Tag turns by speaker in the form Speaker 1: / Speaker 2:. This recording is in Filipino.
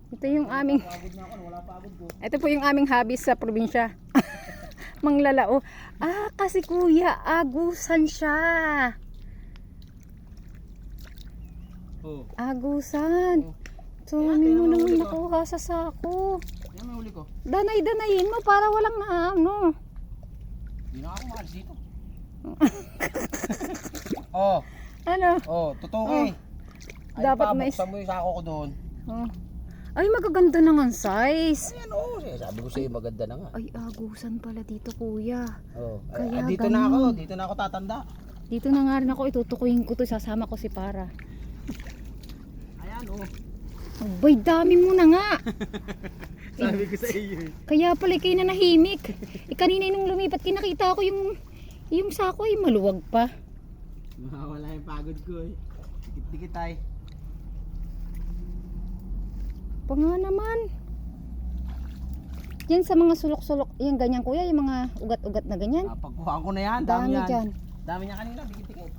Speaker 1: Ito yung aming
Speaker 2: Pagod na ako, wala pagod ko.
Speaker 1: ito po yung aming hobby sa probinsya. Manglalao. Ah, kasi kuya, agusan siya.
Speaker 2: Oh.
Speaker 1: Agusan.
Speaker 2: Oh.
Speaker 1: So,
Speaker 2: Ayan,
Speaker 1: mo
Speaker 2: tingnan mo
Speaker 1: naman
Speaker 2: ulit, oh.
Speaker 1: nakuha sa sako.
Speaker 2: Yan may huli ko.
Speaker 1: Danay-danayin mo para walang ano.
Speaker 2: Hindi na ako maalis dito. Oh,
Speaker 1: Ano?
Speaker 2: oh, totoo eh. Ay,
Speaker 1: Dapat
Speaker 2: pa,
Speaker 1: mais.
Speaker 2: buksan mo yung sako ko doon.
Speaker 1: Oh. Ay, magaganda na nga ang size.
Speaker 2: Ayan, oh, sabi ko sa'yo maganda na nga.
Speaker 1: Ay, agusan pala dito, kuya.
Speaker 2: Oh,
Speaker 1: Kaya
Speaker 2: dito
Speaker 1: ganun.
Speaker 2: na ako, dito na ako tatanda.
Speaker 1: Dito na nga rin ako, itutukuyin ko to, sasama ko si Para.
Speaker 2: Ayan, oh.
Speaker 1: Abay, dami mo na nga.
Speaker 2: Sabi ko sa iyo.
Speaker 1: Kaya pala kayo na nahimik. Kanina nung lumipat, kinakita ko yung sako ay maluwag pa.
Speaker 2: Mawala yung pagod ko eh. Dikit-dikit tayo.
Speaker 1: Pa nga naman. Yan sa mga sulok-sulok, yan ganyan kuya, yung mga ugat-ugat na ganyan.
Speaker 2: Pagkuhaan ko na yan,
Speaker 1: Dami
Speaker 2: dami yan.
Speaker 1: dyan.
Speaker 2: Dami niya kanina, dikit-dikit.